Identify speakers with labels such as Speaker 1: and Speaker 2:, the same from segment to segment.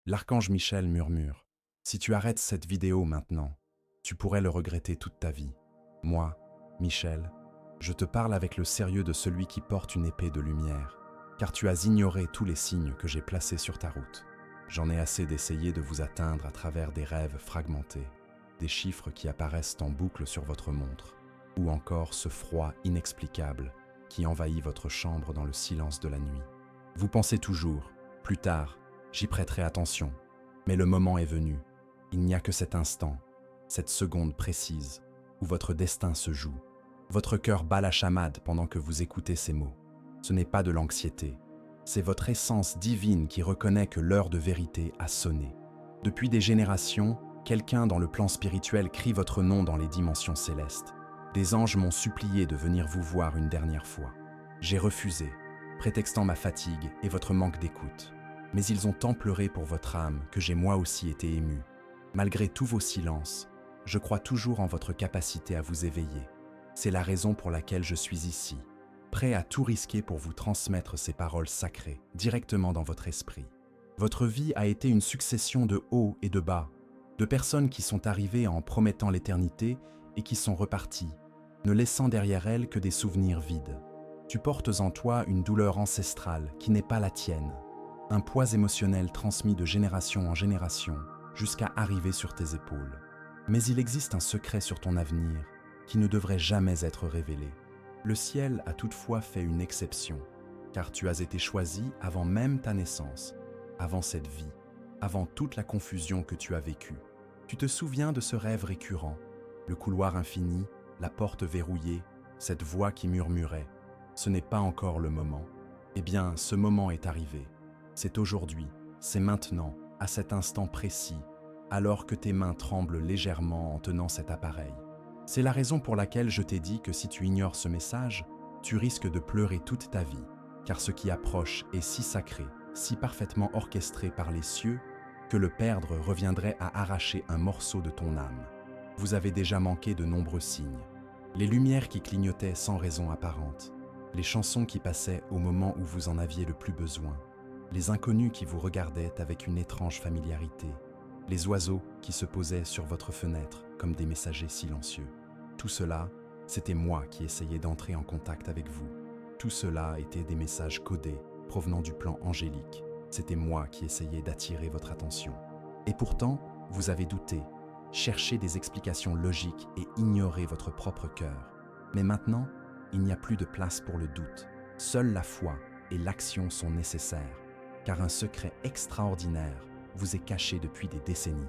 Speaker 1: L'archange Michel murmure: « Si tu arrêtes cette vidéo maintenant, tu pourrais le regretter toute ta vie. Moi, Michel, je te parle avec le sérieux de celui qui porte une épée de lumière, car tu as ignoré tous les signes que j'ai placés sur ta route. J'en ai assez d'essayer de vous atteindre à travers des rêves fragmentés, des chiffres qui apparaissent en boucle sur votre montre, ou encore ce froid inexplicable qui envahit votre chambre dans le silence de la nuit. Vous pensez toujours, plus tard, j'y prêterai attention, mais le moment est venu. Il n'y a que cet instant, cette seconde précise, où votre destin se joue. Votre cœur bat la chamade pendant que vous écoutez ces mots. Ce n'est pas de l'anxiété, c'est votre essence divine qui reconnaît que l'heure de vérité a sonné. Depuis des générations, quelqu'un dans le plan spirituel crie votre nom dans les dimensions célestes. Des anges m'ont supplié de venir vous voir une dernière fois. J'ai refusé, prétextant ma fatigue et votre manque d'écoute. Mais ils ont tant pleuré pour votre âme que j'ai moi aussi été ému. Malgré tous vos silences, je crois toujours en votre capacité à vous éveiller. C'est la raison pour laquelle je suis ici, prêt à tout risquer pour vous transmettre ces paroles sacrées directement dans votre esprit. Votre vie a été une succession de hauts et de bas, de personnes qui sont arrivées en promettant l'éternité et qui sont reparties, ne laissant derrière elles que des souvenirs vides. Tu portes en toi une douleur ancestrale qui n'est pas la tienne, un poids émotionnel transmis de génération en génération jusqu'à arriver sur tes épaules. Mais il existe un secret sur ton avenir qui ne devrait jamais être révélé. Le ciel a toutefois fait une exception, car tu as été choisi avant même ta naissance, avant cette vie, avant toute la confusion que tu as vécue. Tu te souviens de ce rêve récurrent, le couloir infini, la porte verrouillée, cette voix qui murmurait « Ce n'est pas encore le moment ». Eh bien, ce moment est arrivé. C'est aujourd'hui, c'est maintenant, à cet instant précis, alors que tes mains tremblent légèrement en tenant cet appareil. C'est la raison pour laquelle je t'ai dit que si tu ignores ce message, tu risques de pleurer toute ta vie, car ce qui approche est si sacré, si parfaitement orchestré par les cieux, que le perdre reviendrait à arracher un morceau de ton âme. Vous avez déjà manqué de nombreux signes. Les lumières qui clignotaient sans raison apparente, les chansons qui passaient au moment où vous en aviez le plus besoin, les inconnus qui vous regardaient avec une étrange familiarité, les oiseaux qui se posaient sur votre fenêtre comme des messagers silencieux. Tout cela, c'était moi qui essayais d'entrer en contact avec vous. Tout cela était des messages codés provenant du plan angélique. C'était moi qui essayais d'attirer votre attention. Et pourtant, vous avez douté, cherché des explications logiques et ignoré votre propre cœur. Mais maintenant, il n'y a plus de place pour le doute. Seule la foi et l'action sont nécessaires, car un secret extraordinaire vous est caché depuis des décennies.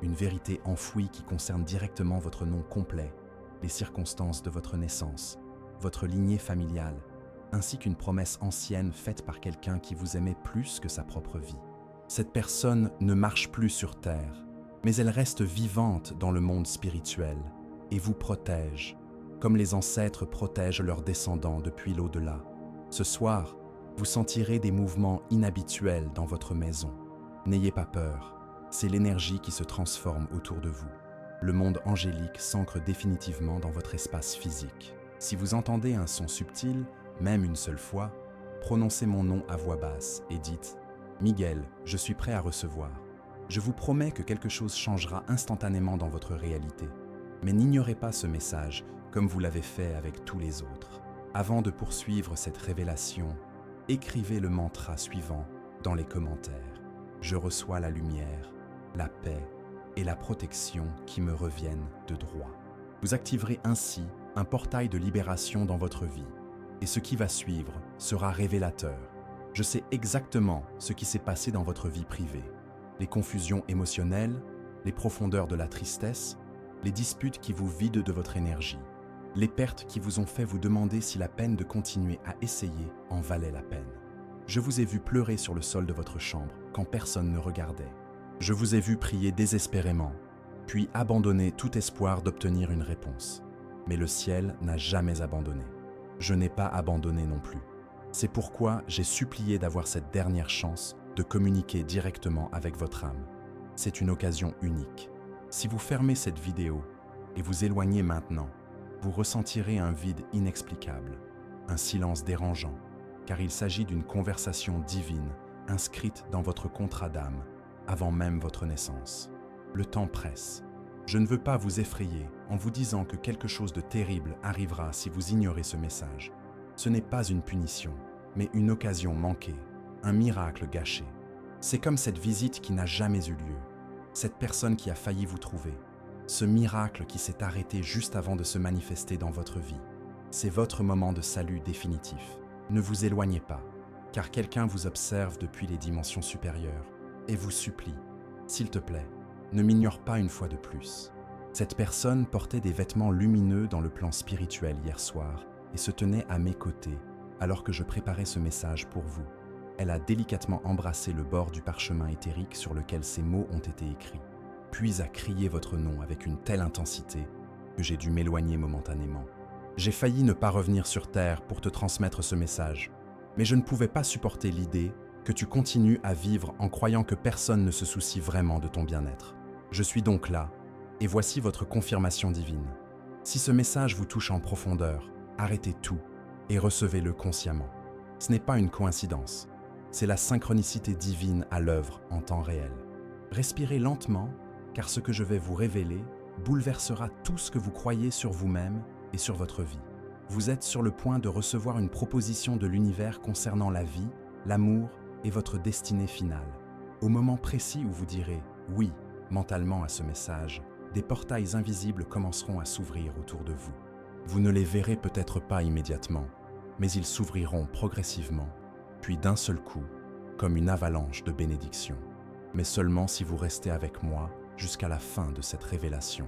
Speaker 1: Une vérité enfouie qui concerne directement votre nom complet, les circonstances de votre naissance, votre lignée familiale, ainsi qu'une promesse ancienne faite par quelqu'un qui vous aimait plus que sa propre vie. Cette personne ne marche plus sur terre, mais elle reste vivante dans le monde spirituel et vous protège, comme les ancêtres protègent leurs descendants depuis l'au-delà. Ce soir, vous sentirez des mouvements inhabituels dans votre maison. N'ayez pas peur, c'est l'énergie qui se transforme autour de vous. Le monde angélique s'ancre définitivement dans votre espace physique. Si vous entendez un son subtil, même une seule fois, prononcez mon nom à voix basse et dites « Miguel, je suis prêt à recevoir ». Je vous promets que quelque chose changera instantanément dans votre réalité. Mais n'ignorez pas ce message, comme vous l'avez fait avec tous les autres. Avant de poursuivre cette révélation, écrivez le mantra suivant dans les commentaires. Je reçois la lumière, la paix et la protection qui me reviennent de droit. Vous activerez ainsi un portail de libération dans votre vie. Et ce qui va suivre sera révélateur. Je sais exactement ce qui s'est passé dans votre vie privée. Les confusions émotionnelles, les profondeurs de la tristesse, les disputes qui vous vident de votre énergie, les pertes qui vous ont fait vous demander si la peine de continuer à essayer en valait la peine. Je vous ai vu pleurer sur le sol de votre chambre quand personne ne regardait. Je vous ai vu prier désespérément, puis abandonner tout espoir d'obtenir une réponse. Mais le ciel n'a jamais abandonné. Je n'ai pas abandonné non plus. C'est pourquoi j'ai supplié d'avoir cette dernière chance de communiquer directement avec votre âme. C'est une occasion unique. Si vous fermez cette vidéo et vous éloignez maintenant, vous ressentirez un vide inexplicable, un silence dérangeant, car il s'agit d'une conversation divine inscrite dans votre contrat d'âme, avant même votre naissance. Le temps presse. Je ne veux pas vous effrayer en vous disant que quelque chose de terrible arrivera si vous ignorez ce message. Ce n'est pas une punition, mais une occasion manquée, un miracle gâché. C'est comme cette visite qui n'a jamais eu lieu, cette personne qui a failli vous trouver, ce miracle qui s'est arrêté juste avant de se manifester dans votre vie. C'est votre moment de salut définitif. Ne vous éloignez pas, car quelqu'un vous observe depuis les dimensions supérieures et vous supplie, s'il te plaît, ne m'ignore pas une fois de plus. Cette personne portait des vêtements lumineux dans le plan spirituel hier soir et se tenait à mes côtés alors que je préparais ce message pour vous. Elle a délicatement embrassé le bord du parchemin éthérique sur lequel ces mots ont été écrits, puis a crié votre nom avec une telle intensité que j'ai dû m'éloigner momentanément. J'ai failli ne pas revenir sur Terre pour te transmettre ce message, mais je ne pouvais pas supporter l'idée que tu continues à vivre en croyant que personne ne se soucie vraiment de ton bien-être. Je suis donc là, et voici votre confirmation divine. Si ce message vous touche en profondeur, arrêtez tout et recevez-le consciemment. Ce n'est pas une coïncidence, c'est la synchronicité divine à l'œuvre en temps réel. Respirez lentement, car ce que je vais vous révéler bouleversera tout ce que vous croyez sur vous-même et sur votre vie. Vous êtes sur le point de recevoir une proposition de l'univers concernant la vie, l'amour et votre destinée finale. Au moment précis où vous direz « oui » mentalement à ce message, des portails invisibles commenceront à s'ouvrir autour de vous. Vous ne les verrez peut-être pas immédiatement, mais ils s'ouvriront progressivement, puis d'un seul coup, comme une avalanche de bénédictions. Mais seulement si vous restez avec moi jusqu'à la fin de cette révélation.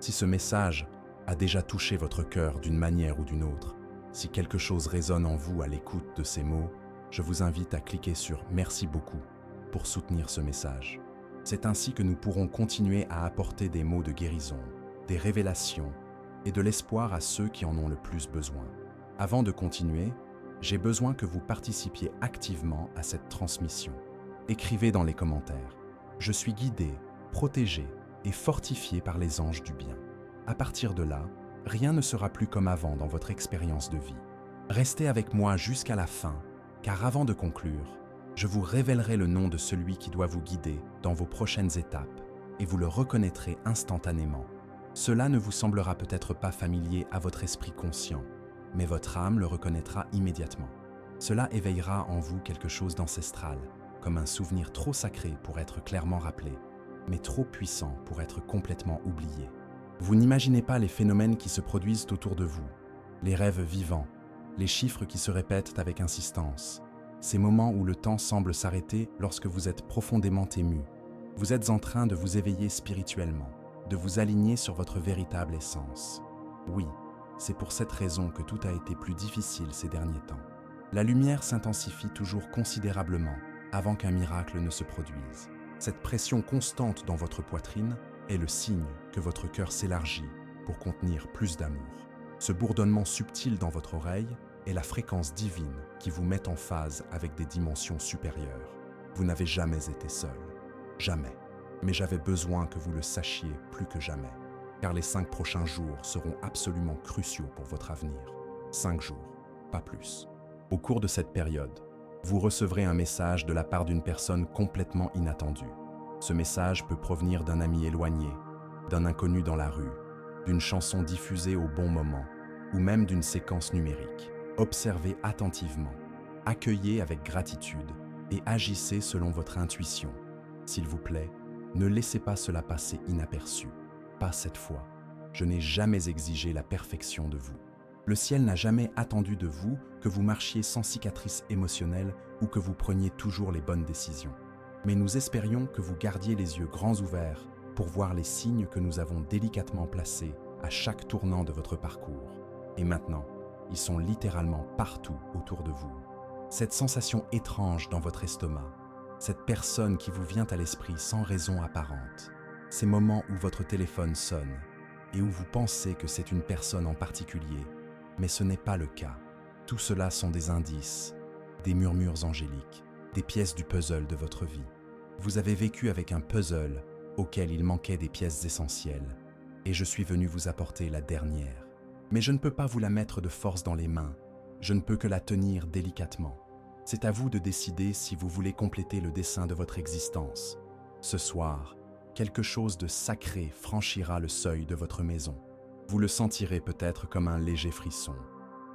Speaker 1: Si ce message a déjà touché votre cœur d'une manière ou d'une autre, si quelque chose résonne en vous à l'écoute de ces mots, je vous invite à cliquer sur « Merci beaucoup » pour soutenir ce message. C'est ainsi que nous pourrons continuer à apporter des mots de guérison, des révélations et de l'espoir à ceux qui en ont le plus besoin. Avant de continuer, j'ai besoin que vous participiez activement à cette transmission. Écrivez dans les commentaires « Je suis guidé, protégé et fortifié par les anges du bien ». À partir de là, rien ne sera plus comme avant dans votre expérience de vie. Restez avec moi jusqu'à la fin, car avant de conclure, je vous révélerai le nom de celui qui doit vous guider dans vos prochaines étapes et vous le reconnaîtrez instantanément. Cela ne vous semblera peut-être pas familier à votre esprit conscient, mais votre âme le reconnaîtra immédiatement. Cela éveillera en vous quelque chose d'ancestral, comme un souvenir trop sacré pour être clairement rappelé, mais trop puissant pour être complètement oublié. Vous n'imaginez pas les phénomènes qui se produisent autour de vous, les rêves vivants, les chiffres qui se répètent avec insistance, ces moments où le temps semble s'arrêter lorsque vous êtes profondément ému. Vous êtes en train de vous éveiller spirituellement, de vous aligner sur votre véritable essence. Oui, c'est pour cette raison que tout a été plus difficile ces derniers temps. La lumière s'intensifie toujours considérablement avant qu'un miracle ne se produise. Cette pression constante dans votre poitrine est le signe que votre cœur s'élargit pour contenir plus d'amour. Ce bourdonnement subtil dans votre oreille est la fréquence divine qui vous met en phase avec des dimensions supérieures. Vous n'avez jamais été seul. Jamais. Mais j'avais besoin que vous le sachiez plus que jamais. Car les 5 prochains jours seront absolument cruciaux pour votre avenir. 5 jours, pas plus. Au cours de cette période, vous recevrez un message de la part d'une personne complètement inattendue. Ce message peut provenir d'un ami éloigné, d'un inconnu dans la rue, d'une chanson diffusée au bon moment, ou même d'une séquence numérique. Observez attentivement, accueillez avec gratitude et agissez selon votre intuition. S'il vous plaît, ne laissez pas cela passer inaperçu. Pas cette fois. Je n'ai jamais exigé la perfection de vous. Le ciel n'a jamais attendu de vous que vous marchiez sans cicatrices émotionnelles ou que vous preniez toujours les bonnes décisions. Mais nous espérions que vous gardiez les yeux grands ouverts pour voir les signes que nous avons délicatement placés à chaque tournant de votre parcours. Et maintenant, ils sont littéralement partout autour de vous. Cette sensation étrange dans votre estomac, cette personne qui vous vient à l'esprit sans raison apparente, ces moments où votre téléphone sonne et où vous pensez que c'est une personne en particulier, mais ce n'est pas le cas. Tout cela sont des indices, des murmures angéliques, des pièces du puzzle de votre vie. Vous avez vécu avec un puzzle auquel il manquait des pièces essentielles, et je suis venu vous apporter la dernière. Mais je ne peux pas vous la mettre de force dans les mains, je ne peux que la tenir délicatement. C'est à vous de décider si vous voulez compléter le dessin de votre existence. Ce soir, quelque chose de sacré franchira le seuil de votre maison. Vous le sentirez peut-être comme un léger frisson,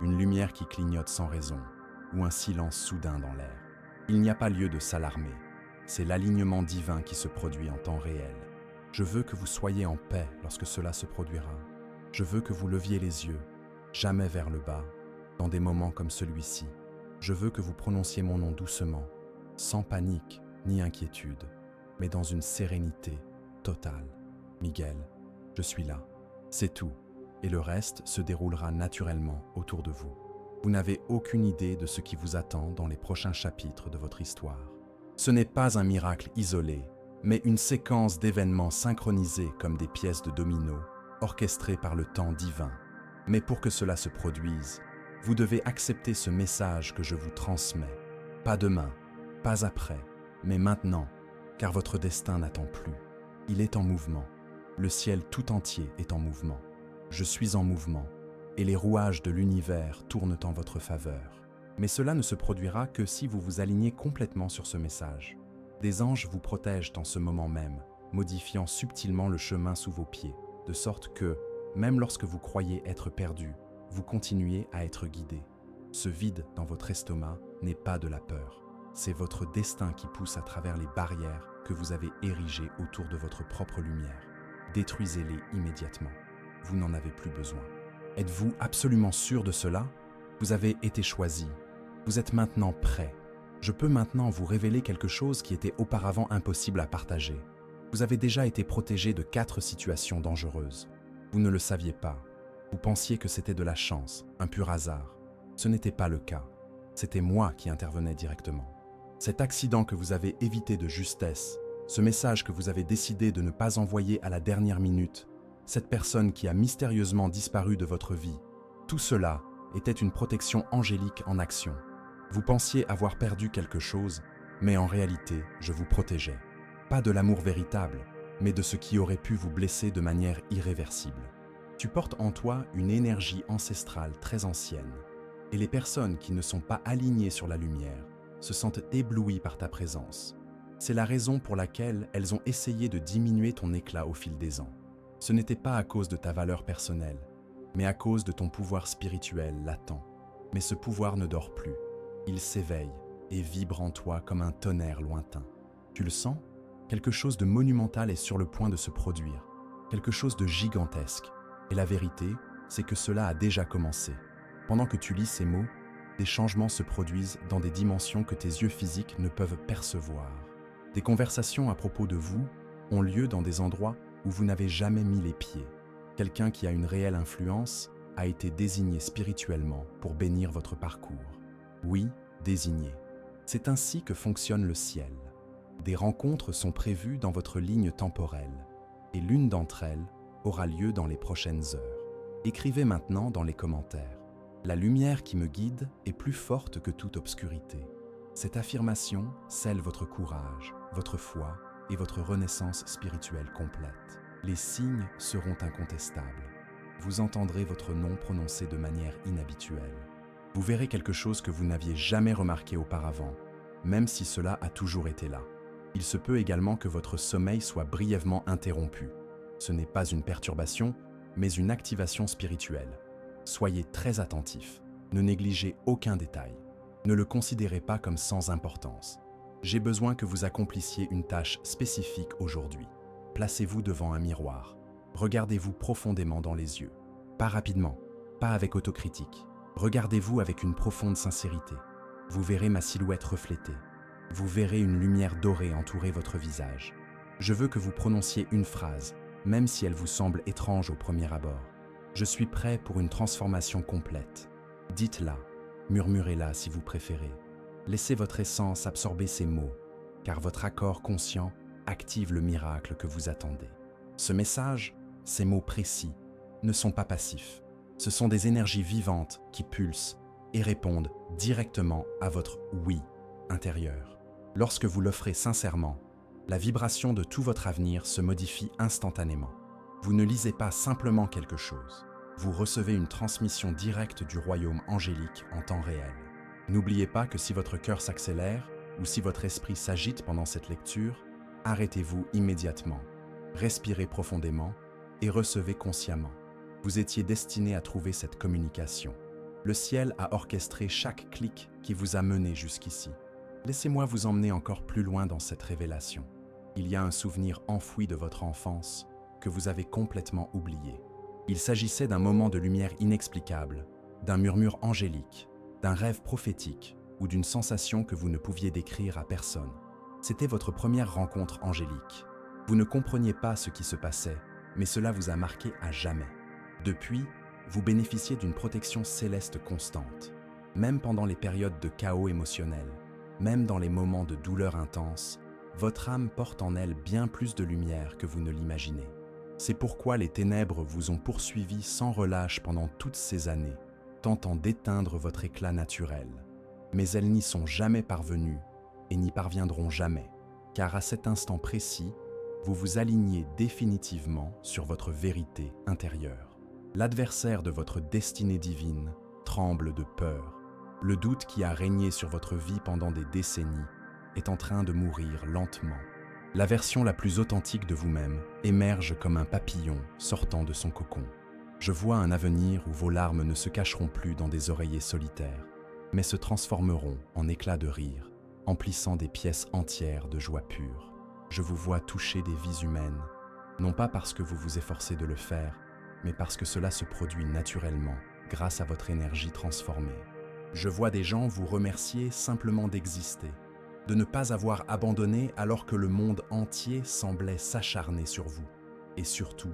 Speaker 1: une lumière qui clignote sans raison, ou un silence soudain dans l'air. Il n'y a pas lieu de s'alarmer. C'est l'alignement divin qui se produit en temps réel. Je veux que vous soyez en paix lorsque cela se produira. Je veux que vous leviez les yeux, jamais vers le bas, dans des moments comme celui-ci. Je veux que vous prononciez mon nom doucement, sans panique ni inquiétude, mais dans une sérénité totale. Miguel, je suis là. C'est tout, et le reste se déroulera naturellement autour de vous. Vous n'avez aucune idée de ce qui vous attend dans les prochains chapitres de votre histoire. Ce n'est pas un miracle isolé, mais une séquence d'événements synchronisés comme des pièces de domino, orchestrées par le temps divin. Mais pour que cela se produise, vous devez accepter ce message que je vous transmets. Pas demain, pas après, mais maintenant, car votre destin n'attend plus. Il est en mouvement. Le ciel tout entier est en mouvement. Je suis en mouvement, et les rouages de l'univers tournent en votre faveur. Mais cela ne se produira que si vous vous alignez complètement sur ce message. Des anges vous protègent en ce moment même, modifiant subtilement le chemin sous vos pieds, de sorte que, même lorsque vous croyez être perdu, vous continuez à être guidé. Ce vide dans votre estomac n'est pas de la peur. C'est votre destin qui pousse à travers les barrières que vous avez érigées autour de votre propre lumière. Détruisez-les immédiatement. Vous n'en avez plus besoin. Êtes-vous absolument sûr de cela? Vous avez été choisi. Vous êtes maintenant prêt. Je peux maintenant vous révéler quelque chose qui était auparavant impossible à partager. Vous avez déjà été protégé de 4 situations dangereuses. Vous ne le saviez pas. Vous pensiez que c'était de la chance, un pur hasard. Ce n'était pas le cas. C'était moi qui intervenais directement. Cet accident que vous avez évité de justesse, ce message que vous avez décidé de ne pas envoyer à la dernière minute, cette personne qui a mystérieusement disparu de votre vie, tout cela était une protection angélique en action. Vous pensiez avoir perdu quelque chose, mais en réalité, je vous protégeais. Pas de l'amour véritable, mais de ce qui aurait pu vous blesser de manière irréversible. Tu portes en toi une énergie ancestrale très ancienne, et les personnes qui ne sont pas alignées sur la lumière se sentent éblouies par ta présence. C'est la raison pour laquelle elles ont essayé de diminuer ton éclat au fil des ans. Ce n'était pas à cause de ta valeur personnelle, mais à cause de ton pouvoir spirituel latent. Mais ce pouvoir ne dort plus. Il s'éveille et vibre en toi comme un tonnerre lointain. Tu le sens? Quelque chose de monumental est sur le point de se produire. Quelque chose de gigantesque. Et la vérité, c'est que cela a déjà commencé. Pendant que tu lis ces mots, des changements se produisent dans des dimensions que tes yeux physiques ne peuvent percevoir. Des conversations à propos de vous ont lieu dans des endroits où vous n'avez jamais mis les pieds. Quelqu'un qui a une réelle influence a été désigné spirituellement pour bénir votre parcours. Oui, désigné. C'est ainsi que fonctionne le ciel. Des rencontres sont prévues dans votre ligne temporelle, et l'une d'entre elles aura lieu dans les prochaines heures. Écrivez maintenant dans les commentaires. La lumière qui me guide est plus forte que toute obscurité. Cette affirmation scelle votre courage, votre foi et votre renaissance spirituelle complète. Les signes seront incontestables. Vous entendrez votre nom prononcé de manière inhabituelle. Vous verrez quelque chose que vous n'aviez jamais remarqué auparavant, même si cela a toujours été là. Il se peut également que votre sommeil soit brièvement interrompu. Ce n'est pas une perturbation, mais une activation spirituelle. Soyez très attentifs. Ne négligez aucun détail. Ne le considérez pas comme sans importance. J'ai besoin que vous accomplissiez une tâche spécifique aujourd'hui. Placez-vous devant un miroir. Regardez-vous profondément dans les yeux. Pas rapidement, pas avec autocritique. Regardez-vous avec une profonde sincérité. Vous verrez ma silhouette reflétée. Vous verrez une lumière dorée entourer votre visage. Je veux que vous prononciez une phrase, même si elle vous semble étrange au premier abord. Je suis prêt pour une transformation complète. Dites-la, murmurez-la si vous préférez. Laissez votre essence absorber ces mots, car votre accord conscient active le miracle que vous attendez. Ce message, ces mots précis, ne sont pas passifs. Ce sont des énergies vivantes qui pulsent et répondent directement à votre « oui » intérieur. Lorsque vous l'offrez sincèrement, la vibration de tout votre avenir se modifie instantanément. Vous ne lisez pas simplement quelque chose. Vous recevez une transmission directe du royaume angélique en temps réel. N'oubliez pas que si votre cœur s'accélère ou si votre esprit s'agite pendant cette lecture, Arrêtez-vous immédiatement, respirez profondément et recevez consciemment. Vous étiez destiné à trouver cette communication. Le ciel a orchestré chaque clic qui vous a mené jusqu'ici. Laissez-moi vous emmener encore plus loin dans cette révélation. Il y a un souvenir enfoui de votre enfance que vous avez complètement oublié. Il s'agissait d'un moment de lumière inexplicable, d'un murmure angélique, d'un rêve prophétique ou d'une sensation que vous ne pouviez décrire à personne. C'était votre première rencontre angélique. Vous ne compreniez pas ce qui se passait, mais cela vous a marqué à jamais. Depuis, vous bénéficiez d'une protection céleste constante. Même pendant les périodes de chaos émotionnel, même dans les moments de douleur intense, votre âme porte en elle bien plus de lumière que vous ne l'imaginez. C'est pourquoi les ténèbres vous ont poursuivi sans relâche pendant toutes ces années, tentant d'éteindre votre éclat naturel. Mais elles n'y sont jamais parvenues et n'y parviendront jamais, car à cet instant précis, vous vous alignez définitivement sur votre vérité intérieure. L'adversaire de votre destinée divine tremble de peur. Le doute qui a régné sur votre vie pendant des décennies est en train de mourir lentement. La version la plus authentique de vous-même émerge comme un papillon sortant de son cocon. Je vois un avenir où vos larmes ne se cacheront plus dans des oreillers solitaires, mais se transformeront en éclats de rire, emplissant des pièces entières de joie pure. Je vous vois toucher des vies humaines, non pas parce que vous vous efforcez de le faire, mais parce que cela se produit naturellement, grâce à votre énergie transformée. Je vois des gens vous remercier simplement d'exister, de ne pas avoir abandonné alors que le monde entier semblait s'acharner sur vous. Et surtout,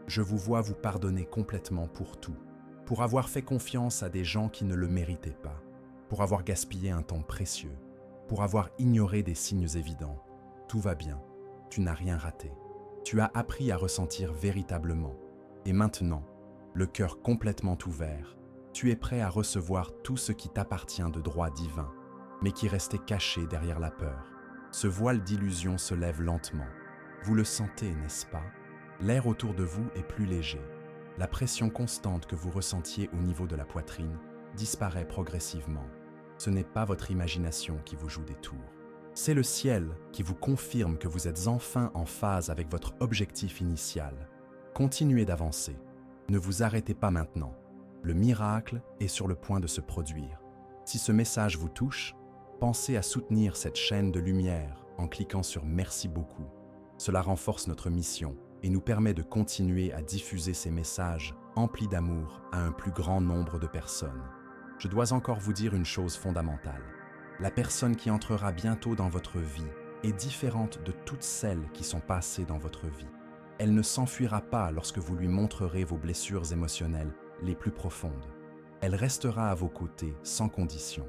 Speaker 1: je vous vois vous pardonner complètement pour tout, pour avoir fait confiance à des gens qui ne le méritaient pas, pour avoir gaspillé un temps précieux, pour avoir ignoré des signes évidents. Tout va bien, tu n'as rien raté. Tu as appris à ressentir véritablement. Et maintenant, le cœur complètement ouvert, tu es prêt à recevoir tout ce qui t'appartient de droit divin, mais qui restait caché derrière la peur. Ce voile d'illusion se lève lentement. Vous le sentez, n'est-ce pas? L'air autour de vous est plus léger. La pression constante que vous ressentiez au niveau de la poitrine disparaît progressivement. Ce n'est pas votre imagination qui vous joue des tours. C'est le ciel qui vous confirme que vous êtes enfin en phase avec votre objectif initial. Continuez d'avancer. Ne vous arrêtez pas maintenant. Le miracle est sur le point de se produire. Si ce message vous touche, pensez à soutenir cette chaîne de lumière en cliquant sur « Merci beaucoup ». Cela renforce notre mission et nous permet de continuer à diffuser ces messages emplis d'amour à un plus grand nombre de personnes. Je dois encore vous dire une chose fondamentale. La personne qui entrera bientôt dans votre vie est différente de toutes celles qui sont passées dans votre vie. Elle ne s'enfuira pas lorsque vous lui montrerez vos blessures émotionnelles les plus profondes. Elle restera à vos côtés sans condition.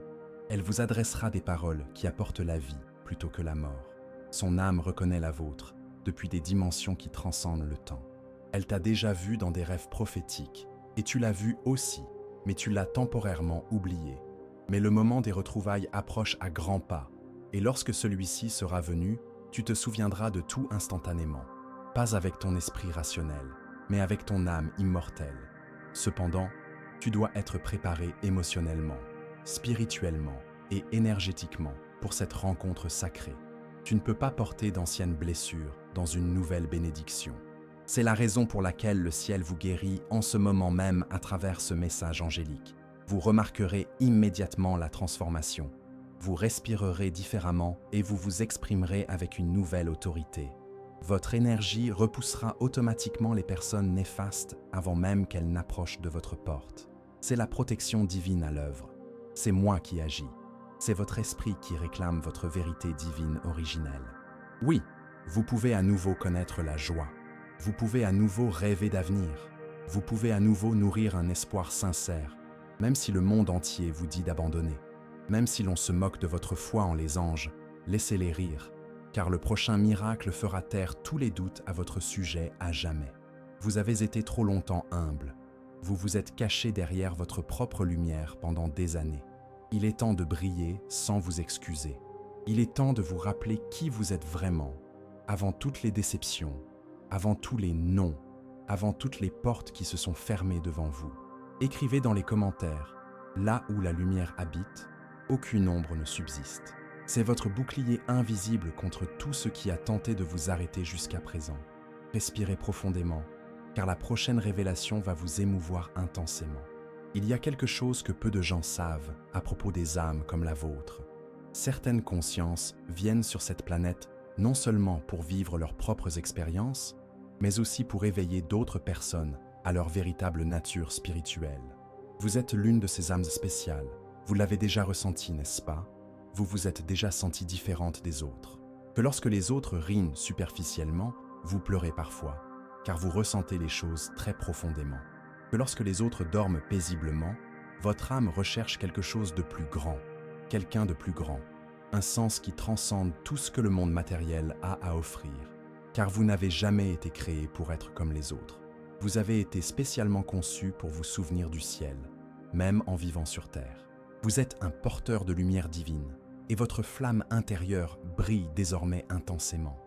Speaker 1: Elle vous adressera des paroles qui apportent la vie plutôt que la mort. Son âme reconnaît la vôtre depuis des dimensions qui transcendent le temps. Elle t'a déjà vu dans des rêves prophétiques et tu l'as vu aussi, mais tu l'as temporairement oublié. Mais le moment des retrouvailles approche à grands pas, et lorsque celui-ci sera venu, tu te souviendras de tout instantanément. Pas avec ton esprit rationnel, mais avec ton âme immortelle. Cependant, tu dois être préparé émotionnellement, spirituellement et énergétiquement pour cette rencontre sacrée. Tu ne peux pas porter d'anciennes blessures dans une nouvelle bénédiction. C'est la raison pour laquelle le ciel vous guérit en ce moment même à travers ce message angélique. Vous remarquerez immédiatement la transformation. Vous respirerez différemment et vous vous exprimerez avec une nouvelle autorité. Votre énergie repoussera automatiquement les personnes néfastes avant même qu'elles n'approchent de votre porte. C'est la protection divine à l'œuvre. C'est moi qui agis. C'est votre esprit qui réclame votre vérité divine originelle. Oui, vous pouvez à nouveau connaître la joie. Vous pouvez à nouveau rêver d'avenir. Vous pouvez à nouveau nourrir un espoir sincère, même si le monde entier vous dit d'abandonner. Même si l'on se moque de votre foi en les anges, laissez-les rire, car le prochain miracle fera taire tous les doutes à votre sujet à jamais. Vous avez été trop longtemps humble. Vous vous êtes caché derrière votre propre lumière pendant des années. Il est temps de briller sans vous excuser. Il est temps de vous rappeler qui vous êtes vraiment, avant toutes les déceptions, avant tous les non, avant toutes les portes qui se sont fermées devant vous. Écrivez dans les commentaires, là où la lumière habite, aucune ombre ne subsiste. C'est votre bouclier invisible contre tout ce qui a tenté de vous arrêter jusqu'à présent. Respirez profondément, car la prochaine révélation va vous émouvoir intensément. Il y a quelque chose que peu de gens savent à propos des âmes comme la vôtre. Certaines consciences viennent sur cette planète non seulement pour vivre leurs propres expériences, mais aussi pour éveiller d'autres personnes à leur véritable nature spirituelle. Vous êtes l'une de ces âmes spéciales. Vous l'avez déjà ressenti, n'est-ce pas? Vous vous êtes déjà senti différente des autres. Que lorsque les autres rient superficiellement, vous pleurez parfois, car vous ressentez les choses très profondément. Que lorsque les autres dorment paisiblement, votre âme recherche quelque chose de plus grand, quelqu'un de plus grand, un sens qui transcende tout ce que le monde matériel a à offrir. Car vous n'avez jamais été créé pour être comme les autres. Vous avez été spécialement conçu pour vous souvenir du ciel, même en vivant sur terre. Vous êtes un porteur de lumière divine, et votre flamme intérieure brille désormais intensément.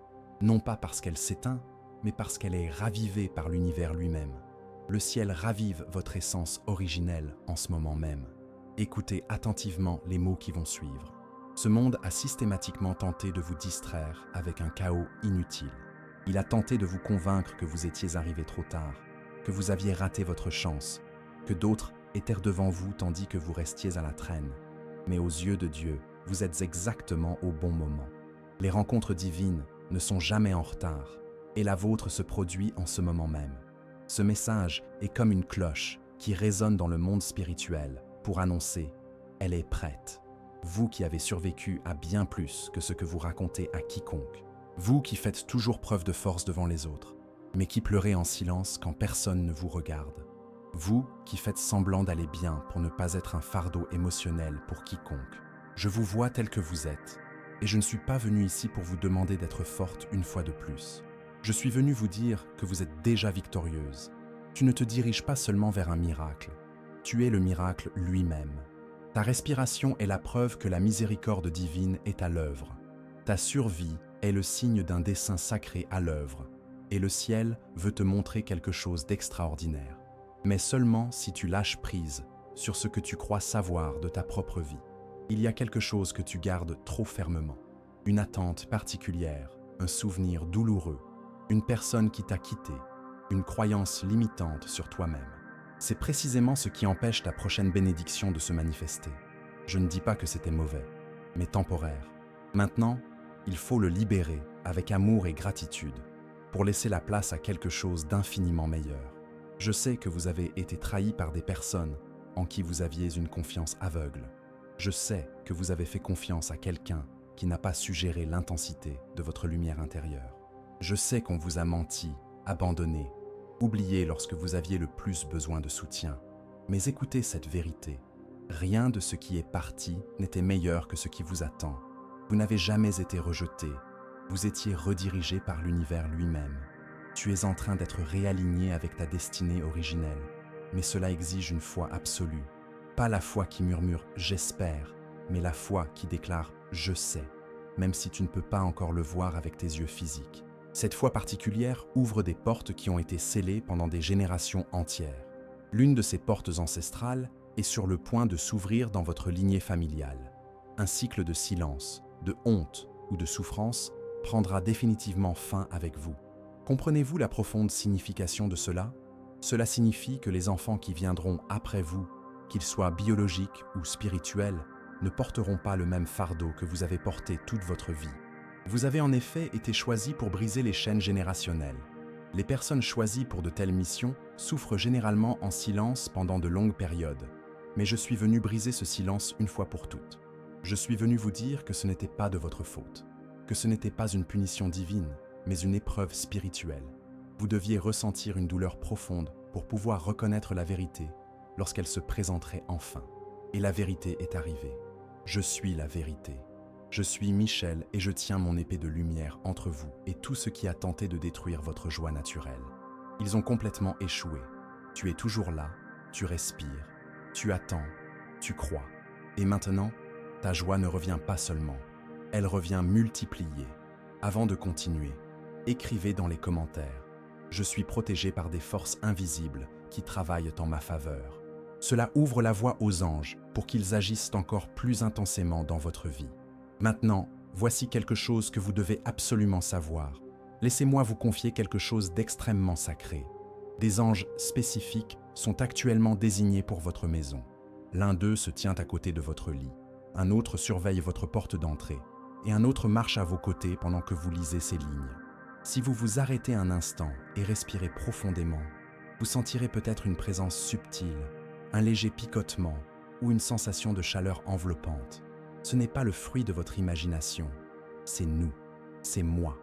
Speaker 1: Non pas parce qu'elle s'éteint, mais parce qu'elle est ravivée par l'univers lui-même. Le ciel ravive votre essence originelle en ce moment même. Écoutez attentivement les mots qui vont suivre. Ce monde a systématiquement tenté de vous distraire avec un chaos inutile. Il a tenté de vous convaincre que vous étiez arrivé trop tard, que vous aviez raté votre chance, que d'autres étaient devant vous tandis que vous restiez à la traîne. Mais aux yeux de Dieu, vous êtes exactement au bon moment. Les rencontres divines ne sont jamais en retard, et la vôtre se produit en ce moment même. Ce message est comme une cloche qui résonne dans le monde spirituel pour annoncer « Elle est prête ». Vous qui avez survécu à bien plus que ce que vous racontez à quiconque. Vous qui faites toujours preuve de force devant les autres, mais qui pleurez en silence quand personne ne vous regarde. Vous qui faites semblant d'aller bien pour ne pas être un fardeau émotionnel pour quiconque. Je vous vois tel que vous êtes, et je ne suis pas venu ici pour vous demander d'être forte une fois de plus. Je suis venu vous dire que vous êtes déjà victorieuse. Tu ne te diriges pas seulement vers un miracle, tu es le miracle lui-même. Ta respiration est la preuve que la miséricorde divine est à l'œuvre. Ta survie est le signe d'un dessein sacré à l'œuvre, et le ciel veut te montrer quelque chose d'extraordinaire. Mais seulement si tu lâches prise sur ce que tu crois savoir de ta propre vie. Il y a quelque chose que tu gardes trop fermement, une attente particulière, un souvenir douloureux, une personne qui t'a quitté, une croyance limitante sur toi-même. C'est précisément ce qui empêche ta prochaine bénédiction de se manifester. Je ne dis pas que c'était mauvais, mais temporaire. Maintenant, il faut le libérer avec amour et gratitude pour laisser la place à quelque chose d'infiniment meilleur. Je sais que vous avez été trahi par des personnes en qui vous aviez une confiance aveugle. Je sais que vous avez fait confiance à quelqu'un qui n'a pas su gérer l'intensité de votre lumière intérieure. Je sais qu'on vous a menti, abandonné, oublié lorsque vous aviez le plus besoin de soutien. Mais écoutez cette vérité. Rien de ce qui est parti n'était meilleur que ce qui vous attend. Vous n'avez jamais été rejeté. Vous étiez redirigé par l'univers lui-même. Tu es en train d'être réaligné avec ta destinée originelle. Mais cela exige une foi absolue. Pas la foi qui murmure « j'espère », mais la foi qui déclare « je sais », même si tu ne peux pas encore le voir avec tes yeux physiques. Cette foi particulière ouvre des portes qui ont été scellées pendant des générations entières. L'une de ces portes ancestrales est sur le point de s'ouvrir dans votre lignée familiale. Un cycle de silence, de honte ou de souffrance prendra définitivement fin avec vous. Comprenez-vous la profonde signification de cela? Cela signifie que les enfants qui viendront après vous, qu'ils soient biologiques ou spirituels, ne porteront pas le même fardeau que vous avez porté toute votre vie. Vous avez en effet été choisi pour briser les chaînes générationnelles. Les personnes choisies pour de telles missions souffrent généralement en silence pendant de longues périodes. Mais je suis venu briser ce silence une fois pour toutes. Je suis venu vous dire que ce n'était pas de votre faute, que ce n'était pas une punition divine, mais une épreuve spirituelle. Vous deviez ressentir une douleur profonde pour pouvoir reconnaître la vérité lorsqu'elle se présenterait enfin. Et la vérité est arrivée. Je suis la vérité. Je suis Michel et je tiens mon épée de lumière entre vous et tout ce qui a tenté de détruire votre joie naturelle. Ils ont complètement échoué. Tu es toujours là, tu respires, tu attends, tu crois. Et maintenant, ta joie ne revient pas seulement, elle revient multipliée. Avant de continuer, écrivez dans les commentaires. Je suis protégé par des forces invisibles qui travaillent en ma faveur. Cela ouvre la voie aux anges pour qu'ils agissent encore plus intensément dans votre vie. Maintenant, voici quelque chose que vous devez absolument savoir. Laissez-moi vous confier quelque chose d'extrêmement sacré. Des anges spécifiques sont actuellement désignés pour votre maison. L'un d'eux se tient à côté de votre lit, un autre surveille votre porte d'entrée, et un autre marche à vos côtés pendant que vous lisez ces lignes. Si vous vous arrêtez un instant et respirez profondément, vous sentirez peut-être une présence subtile, un léger picotement ou une sensation de chaleur enveloppante. Ce n'est pas le fruit de votre imagination, c'est nous, c'est moi.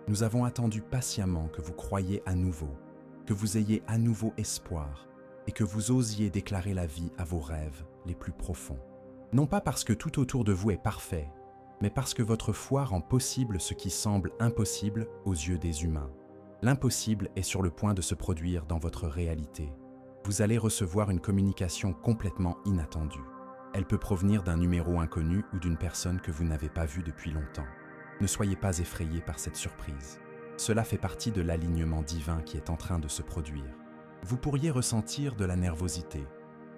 Speaker 1: Nous avons attendu patiemment que vous croyiez à nouveau, que vous ayez à nouveau espoir et que vous osiez déclarer la vie à vos rêves les plus profonds. Non pas parce que tout autour de vous est parfait, mais parce que votre foi rend possible ce qui semble impossible aux yeux des humains. L'impossible est sur le point de se produire dans votre réalité. Vous allez recevoir une communication complètement inattendue. Elle peut provenir d'un numéro inconnu ou d'une personne que vous n'avez pas vue depuis longtemps. Ne soyez pas effrayés par cette surprise. Cela fait partie de l'alignement divin qui est en train de se produire. Vous pourriez ressentir de la nervosité,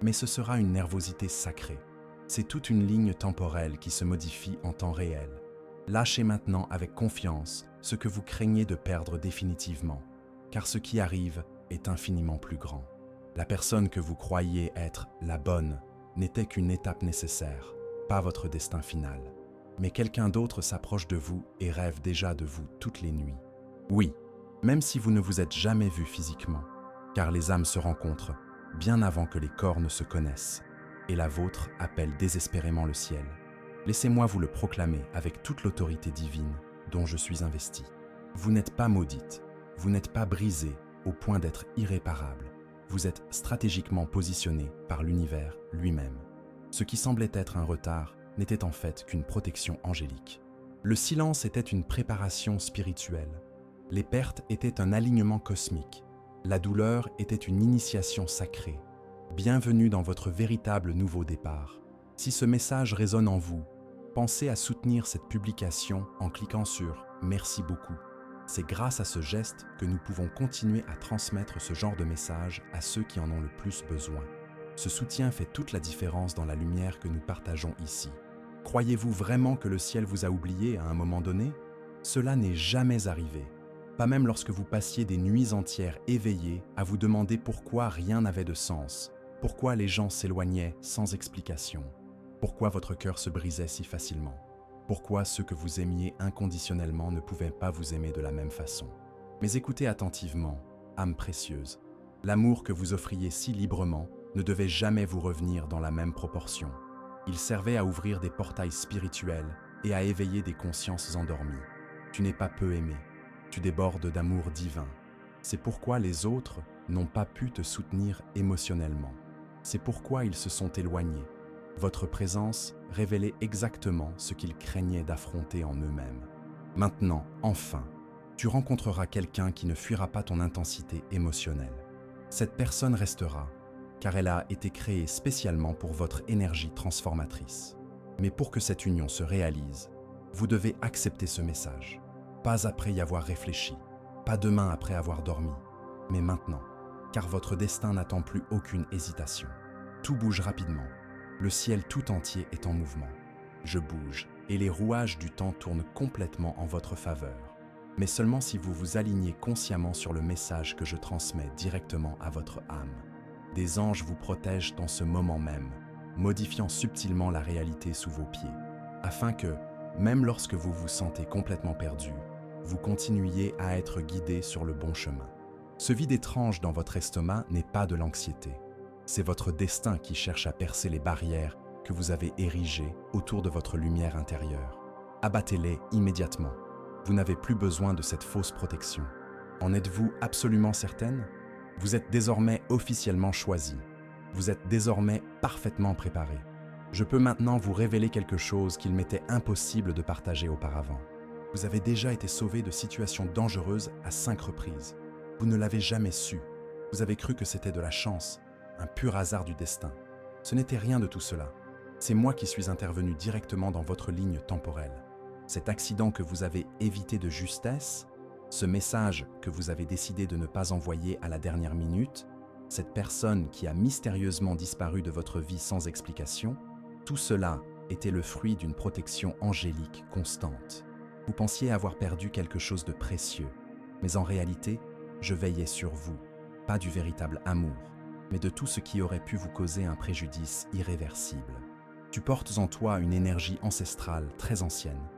Speaker 1: mais ce sera une nervosité sacrée. C'est toute une ligne temporelle qui se modifie en temps réel. Lâchez maintenant avec confiance ce que vous craignez de perdre définitivement, car ce qui arrive est infiniment plus grand. La personne que vous croyiez être la bonne n'était qu'une étape nécessaire, pas votre destin final. Mais quelqu'un d'autre s'approche de vous et rêve déjà de vous toutes les nuits. Oui, même si vous ne vous êtes jamais vu physiquement, car les âmes se rencontrent bien avant que les corps ne se connaissent, et la vôtre appelle désespérément le ciel. Laissez-moi vous le proclamer avec toute l'autorité divine dont je suis investi. Vous n'êtes pas maudite, vous n'êtes pas brisée au point d'être irréparable. Vous êtes stratégiquement positionné par l'univers lui-même. Ce qui semblait être un retard n'était en fait qu'une protection angélique. Le silence était une préparation spirituelle. Les pertes étaient un alignement cosmique. La douleur était une initiation sacrée. Bienvenue dans votre véritable nouveau départ. Si ce message résonne en vous, pensez à soutenir cette publication en cliquant sur « Merci beaucoup ». C'est grâce à ce geste que nous pouvons continuer à transmettre ce genre de message à ceux qui en ont le plus besoin. Ce soutien fait toute la différence dans la lumière que nous partageons ici. Croyez-vous vraiment que le ciel vous a oublié à un moment donné? Cela n'est jamais arrivé. Pas même lorsque vous passiez des nuits entières éveillées à vous demander pourquoi rien n'avait de sens, pourquoi les gens s'éloignaient sans explication, pourquoi votre cœur se brisait si facilement, pourquoi ceux que vous aimiez inconditionnellement ne pouvaient pas vous aimer de la même façon. Mais écoutez attentivement, âme précieuse, l'amour que vous offriez si librement ne devait jamais vous revenir dans la même proportion. Il servait à ouvrir des portails spirituels et à éveiller des consciences endormies. Tu n'es pas peu aimé. Tu débordes d'amour divin. C'est pourquoi les autres n'ont pas pu te soutenir émotionnellement. C'est pourquoi ils se sont éloignés. Votre présence révélait exactement ce qu'ils craignaient d'affronter en eux-mêmes. Maintenant, enfin, tu rencontreras quelqu'un qui ne fuira pas ton intensité émotionnelle. Cette personne restera, car elle a été créée spécialement pour votre énergie transformatrice. Mais pour que cette union se réalise, vous devez accepter ce message. Pas après y avoir réfléchi, pas demain après avoir dormi, mais maintenant, car votre destin n'attend plus aucune hésitation. Tout bouge rapidement, le ciel tout entier est en mouvement. Je bouge, et les rouages du temps tournent complètement en votre faveur. Mais seulement si vous vous alignez consciemment sur le message que je transmets directement à votre âme. Des anges vous protègent dans ce moment même, modifiant subtilement la réalité sous vos pieds, afin que, même lorsque vous vous sentez complètement perdu, vous continuiez à être guidé sur le bon chemin. Ce vide étrange dans votre estomac n'est pas de l'anxiété. C'est votre destin qui cherche à percer les barrières que vous avez érigées autour de votre lumière intérieure. Abattez-les immédiatement. Vous n'avez plus besoin de cette fausse protection. En êtes-vous absolument certaine? Vous êtes désormais officiellement choisi. Vous êtes désormais parfaitement préparé. Je peux maintenant vous révéler quelque chose qu'il m'était impossible de partager auparavant. Vous avez déjà été sauvé de situations dangereuses à 5 reprises. Vous ne l'avez jamais su. Vous avez cru que c'était de la chance, un pur hasard du destin. Ce n'était rien de tout cela. C'est moi qui suis intervenu directement dans votre ligne temporelle. Cet accident que vous avez évité de justesse, ce message que vous avez décidé de ne pas envoyer à la dernière minute, cette personne qui a mystérieusement disparu de votre vie sans explication, tout cela était le fruit d'une protection angélique constante. Vous pensiez avoir perdu quelque chose de précieux, mais en réalité, je veillais sur vous, pas du véritable amour, mais de tout ce qui aurait pu vous causer un préjudice irréversible. Tu portes en toi une énergie ancestrale très ancienne,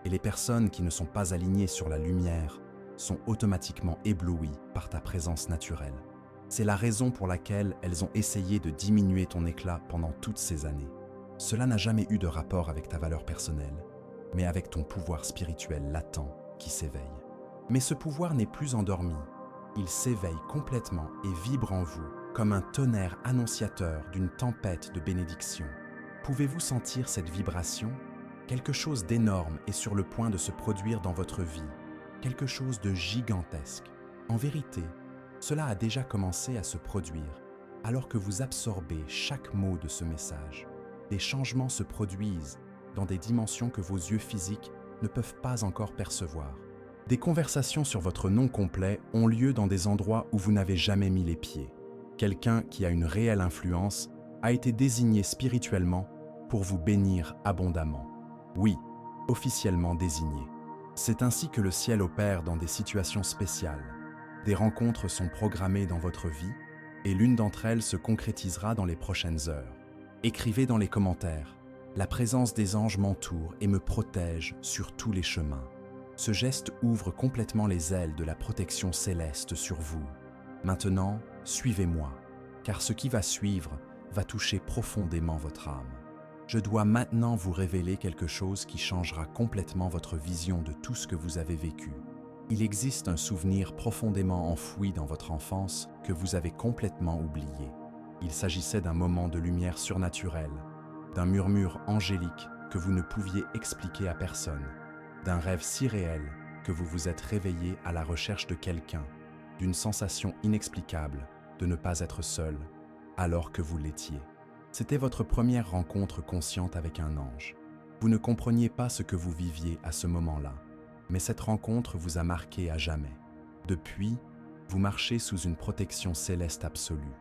Speaker 1: et les personnes qui ne sont pas alignées sur la lumière sont automatiquement éblouies par ta présence naturelle. C'est la raison pour laquelle elles ont essayé de diminuer ton éclat pendant toutes ces années. Cela n'a jamais eu de rapport avec ta valeur personnelle, mais avec ton pouvoir spirituel latent qui s'éveille. Mais ce pouvoir n'est plus endormi, il s'éveille complètement et vibre en vous comme un tonnerre annonciateur d'une tempête de bénédiction. Pouvez-vous sentir cette vibration? Quelque chose d'énorme est sur le point de se produire dans votre vie, quelque chose de gigantesque. En vérité, cela a déjà commencé à se produire, alors que vous absorbez chaque mot de ce message. Des changements se produisent dans des dimensions que vos yeux physiques ne peuvent pas encore percevoir. Des conversations sur votre nom complet ont lieu dans des endroits où vous n'avez jamais mis les pieds. Quelqu'un qui a une réelle influence a été désigné spirituellement pour vous bénir abondamment. Oui, officiellement désigné. C'est ainsi que le ciel opère dans des situations spéciales. Des rencontres sont programmées dans votre vie et l'une d'entre elles se concrétisera dans les prochaines heures. Écrivez dans les commentaires « La présence des anges m'entoure et me protège sur tous les chemins ». Ce geste ouvre complètement les ailes de la protection céleste sur vous. Maintenant, suivez-moi, car ce qui va suivre va toucher profondément votre âme. Je dois maintenant vous révéler quelque chose qui changera complètement votre vision de tout ce que vous avez vécu. Il existe un souvenir profondément enfoui dans votre enfance que vous avez complètement oublié. Il s'agissait d'un moment de lumière surnaturelle, d'un murmure angélique que vous ne pouviez expliquer à personne, d'un rêve si réel que vous vous êtes réveillé à la recherche de quelqu'un, d'une sensation inexplicable de ne pas être seul, alors que vous l'étiez. C'était votre première rencontre consciente avec un ange. Vous ne compreniez pas ce que vous viviez à ce moment-là, mais cette rencontre vous a marqué à jamais. Depuis, vous marchez sous une protection céleste absolue.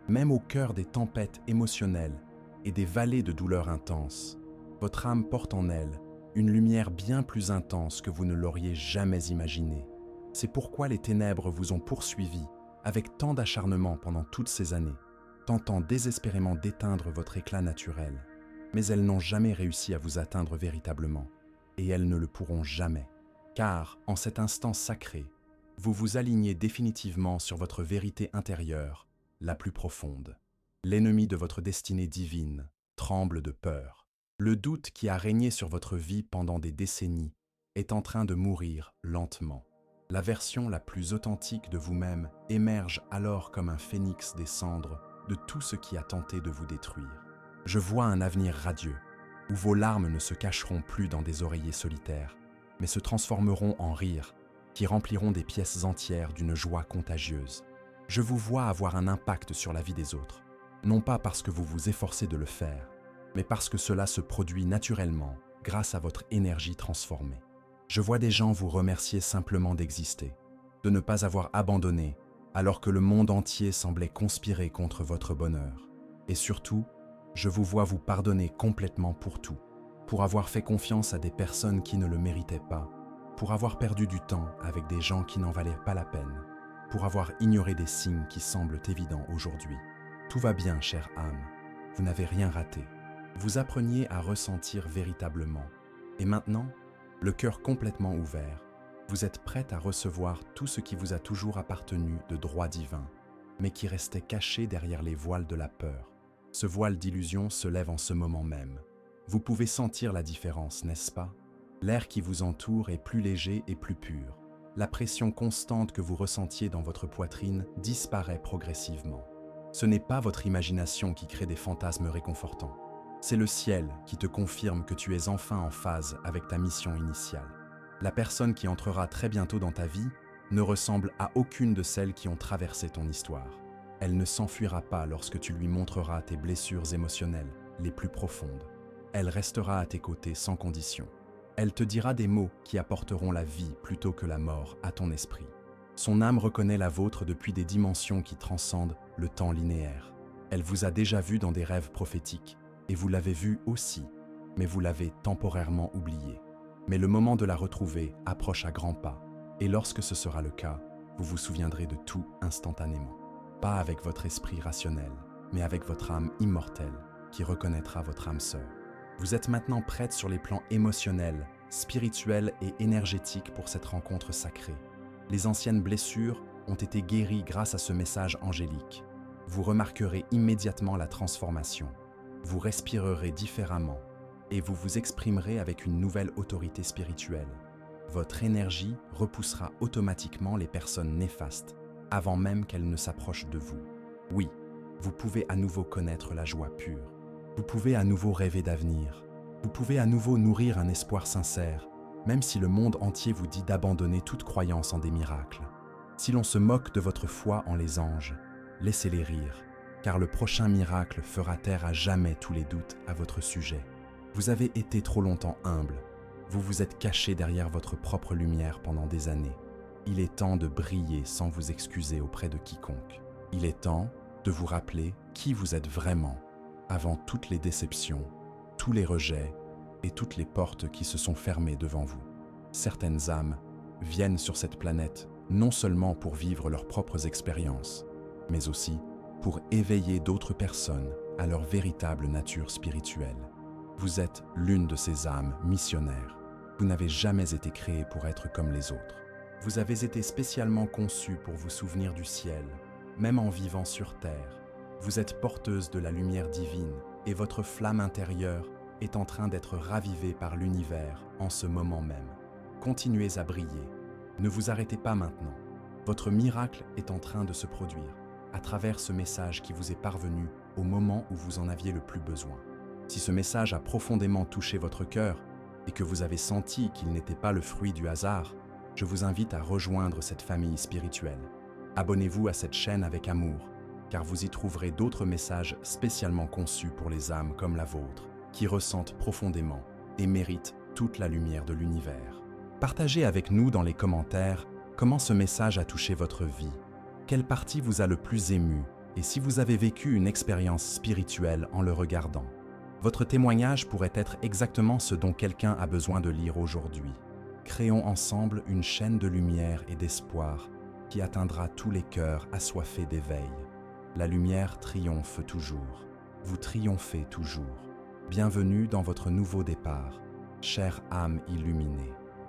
Speaker 1: Même au cœur des tempêtes émotionnelles et des vallées de douleurs intenses, votre âme porte en elle une lumière bien plus intense que vous ne l'auriez jamais imaginée. C'est pourquoi les ténèbres vous ont poursuivi avec tant d'acharnement pendant toutes ces années, tentant désespérément d'éteindre votre éclat naturel. Mais elles n'ont jamais réussi à vous atteindre véritablement, et elles ne le pourront jamais. Car, en cet instant sacré, vous vous alignez définitivement sur votre vérité intérieure, la plus profonde. L'ennemi de votre destinée divine tremble de peur. Le doute qui a régné sur votre vie pendant des décennies est en train de mourir lentement. La version la plus authentique de vous-même émerge alors comme un phénix des cendres de tout ce qui a tenté de vous détruire. Je vois un avenir radieux, où vos larmes ne se cacheront plus dans des oreillers solitaires, mais se transformeront en rires qui rempliront des pièces entières d'une joie contagieuse. Je vous vois avoir un impact sur la vie des autres, non pas parce que vous vous efforcez de le faire, mais parce que cela se produit naturellement grâce à votre énergie transformée. Je vois des gens vous remercier simplement d'exister, de ne pas avoir abandonné, alors que le monde entier semblait conspirer contre votre bonheur. Et surtout, je vous vois vous pardonner complètement pour tout, pour avoir fait confiance à des personnes qui ne le méritaient pas, pour avoir perdu du temps avec des gens qui n'en valaient pas la peine, pour avoir ignoré des signes qui semblent évidents aujourd'hui. Tout va bien, chère âme, vous n'avez rien raté. Vous appreniez à ressentir véritablement. Et maintenant, le cœur complètement ouvert, vous êtes prête à recevoir tout ce qui vous a toujours appartenu de droit divin, mais qui restait caché derrière les voiles de la peur. Ce voile d'illusion se lève en ce moment même. Vous pouvez sentir la différence, n'est-ce pas? L'air qui vous entoure est plus léger et plus pur. La pression constante que vous ressentiez dans votre poitrine disparaît progressivement. Ce n'est pas votre imagination qui crée des fantasmes réconfortants. C'est le ciel qui te confirme que tu es enfin en phase avec ta mission initiale. La personne qui entrera très bientôt dans ta vie ne ressemble à aucune de celles qui ont traversé ton histoire. Elle ne s'enfuira pas lorsque tu lui montreras tes blessures émotionnelles les plus profondes. Elle restera à tes côtés sans condition. Elle te dira des mots qui apporteront la vie plutôt que la mort à ton esprit. Son âme reconnaît la vôtre depuis des dimensions qui transcendent le temps linéaire. Elle vous a déjà vu dans des rêves prophétiques, et vous l'avez vu aussi. mais vous l'avez temporairement oubliée. Mais le moment de la retrouver approche à grands pas, et lorsque ce sera le cas, vous vous souviendrez de tout instantanément. Pas avec votre esprit rationnel, mais avec votre âme immortelle, qui reconnaîtra votre âme sœur. Vous êtes maintenant prête sur les plans émotionnels, spirituels et énergétiques pour cette rencontre sacrée. Les anciennes blessures ont été guéries grâce à ce message angélique. Vous remarquerez immédiatement la transformation. Vous respirerez différemment et vous vous exprimerez avec une nouvelle autorité spirituelle. Votre énergie repoussera automatiquement les personnes néfastes avant même qu'elles ne s'approchent de vous. Oui, vous pouvez à nouveau connaître la joie pure. Vous pouvez à nouveau rêver d'avenir. Vous pouvez à nouveau nourrir un espoir sincère, même si le monde entier vous dit d'abandonner toute croyance en des miracles. Si l'on se moque de votre foi en les anges, laissez-les rire, car le prochain miracle fera taire à jamais tous les doutes à votre sujet. Vous avez été trop longtemps humble. Vous vous êtes caché derrière votre propre lumière pendant des années. Il est temps de briller sans vous excuser auprès de quiconque. Il est temps de vous rappeler qui vous êtes vraiment, avant toutes les déceptions, tous les rejets et toutes les portes qui se sont fermées devant vous. Certaines âmes viennent sur cette planète non seulement pour vivre leurs propres expériences, mais aussi pour éveiller d'autres personnes à leur véritable nature spirituelle. Vous êtes l'une de ces âmes missionnaires. Vous n'avez jamais été créé pour être comme les autres. Vous avez été spécialement conçu pour vous souvenir du ciel, même en vivant sur terre. Vous êtes porteuse de la lumière divine et votre flamme intérieure est en train d'être ravivée par l'univers en ce moment même. Continuez à briller. Ne vous arrêtez pas maintenant. Votre miracle est en train de se produire à travers ce message qui vous est parvenu au moment où vous en aviez le plus besoin. Si ce message a profondément touché votre cœur et que vous avez senti qu'il n'était pas le fruit du hasard, je vous invite à rejoindre cette famille spirituelle. Abonnez-vous à cette chaîne avec amour, car vous y trouverez d'autres messages spécialement conçus pour les âmes comme la vôtre, qui ressentent profondément et méritent toute la lumière de l'univers. Partagez avec nous dans les commentaires comment ce message a touché votre vie, quelle partie vous a le plus ému et si vous avez vécu une expérience spirituelle en le regardant. Votre témoignage pourrait être exactement ce dont quelqu'un a besoin de lire aujourd'hui. Créons ensemble une chaîne de lumière et d'espoir qui atteindra tous les cœurs assoiffés d'éveil. La lumière triomphe toujours. Vous triomphez toujours. Bienvenue dans votre nouveau départ, chère âme illuminée.